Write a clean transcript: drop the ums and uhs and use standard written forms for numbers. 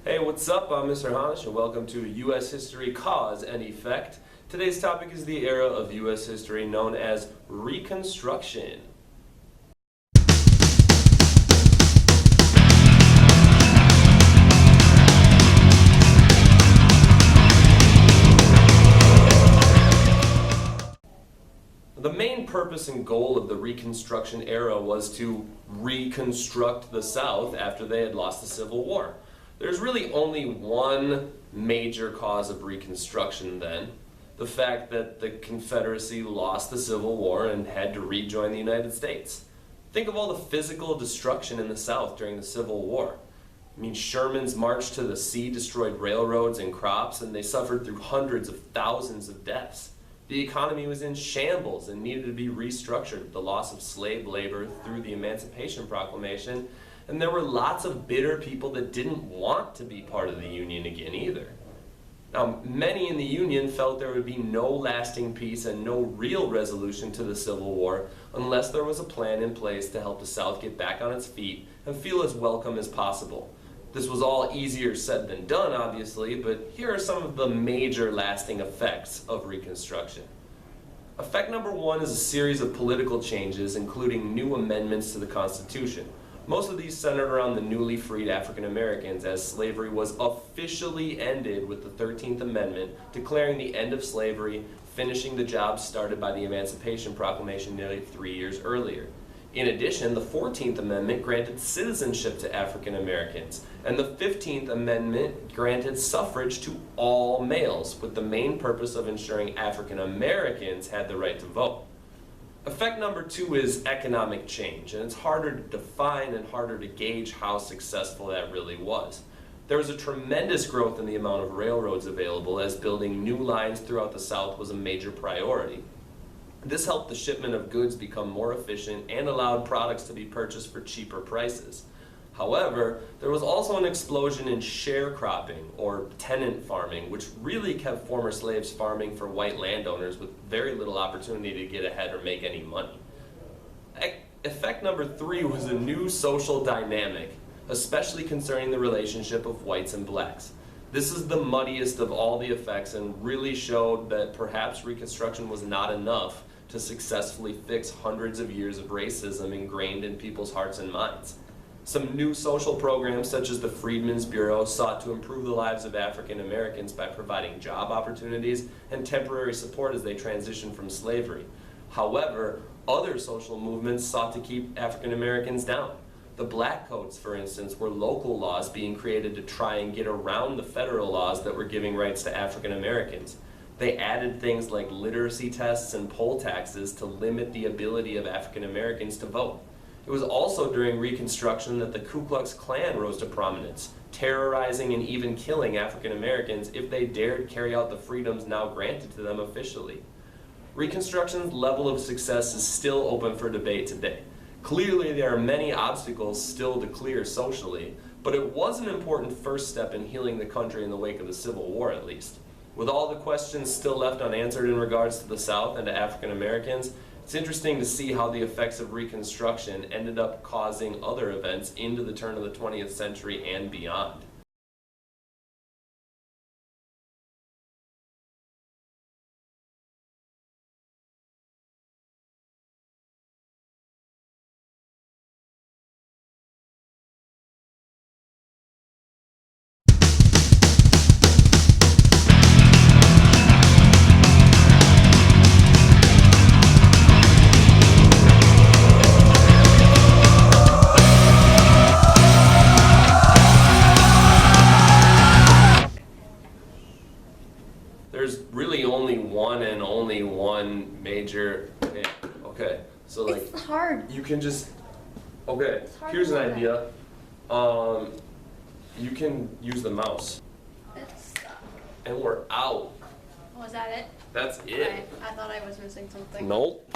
Hey, what's up? I'm Mr. Honish, and welcome to U.S. History Cause and Effect. Today's topic is the era of U.S. history known as Reconstruction. The main purpose and goal of the Reconstruction era was to reconstruct the South after they had lost the Civil War. There's really only one major cause of Reconstruction then, the fact that the Confederacy lost the Civil War and had to rejoin the United States. Think of all the physical destruction in the South during the Civil War. I mean, Sherman's march to the sea destroyed railroads and crops, and they suffered through hundreds of thousands of deaths. The economy was in shambles and needed to be restructured with the loss of slave labor through the Emancipation Proclamation, and there were lots of bitter people that didn't want to be part of the Union again either. Now, many in the Union felt there would be no lasting peace and no real resolution to the Civil War unless there was a plan in place to help the South get back on its feet and feel as welcome as possible. This was all easier said than done, obviously, but here are some of the major lasting effects of Reconstruction. Effect number one is a series of political changes, including new amendments to the Constitution. Most of these centered around the newly freed African Americans, as slavery was officially ended with the 13th Amendment, declaring the end of slavery, finishing the job started by the Emancipation Proclamation nearly 3 years earlier. In addition, the 14th Amendment granted citizenship to African Americans, and the 15th Amendment granted suffrage to all males, with the main purpose of ensuring African Americans had the right to vote. Effect number two is economic change, and it's harder to define and harder to gauge how successful that really was. There was a tremendous growth in the amount of railroads available, as building new lines throughout the South was a major priority. This helped the shipment of goods become more efficient and allowed products to be purchased for cheaper prices. However, there was also an explosion in sharecropping, or tenant farming, which really kept former slaves farming for white landowners with very little opportunity to get ahead or make any money. Effect number three was a new social dynamic, especially concerning the relationship of whites and blacks. This is the muddiest of all the effects and really showed that perhaps Reconstruction was not enough to successfully fix hundreds of years of racism ingrained in people's hearts and minds. Some new social programs, such as the Freedmen's Bureau, sought to improve the lives of African Americans by providing job opportunities and temporary support as they transitioned from slavery. However, other social movements sought to keep African Americans down. The Black Codes, for instance, were local laws being created to try and get around the federal laws that were giving rights to African Americans. They added things like literacy tests and poll taxes to limit the ability of African Americans to vote. It was also during Reconstruction that the Ku Klux Klan rose to prominence, terrorizing and even killing African Americans if they dared carry out the freedoms now granted to them officially. Reconstruction's level of success is still open for debate today. Clearly, there are many obstacles still to clear socially, but it was an important first step in healing the country in the wake of the Civil War, at least. With all the questions still left unanswered in regards to the South and to African Americans, it's interesting to see how the effects of Reconstruction ended up causing other events into the turn of the 20th century and beyond. There's really only one major. Okay, so like It's hard. you can just. Okay, It's hard here's to an do that. idea. You can use the mouse, It's and we're out. was that it? That's Okay, it. I thought I was missing something. Nope.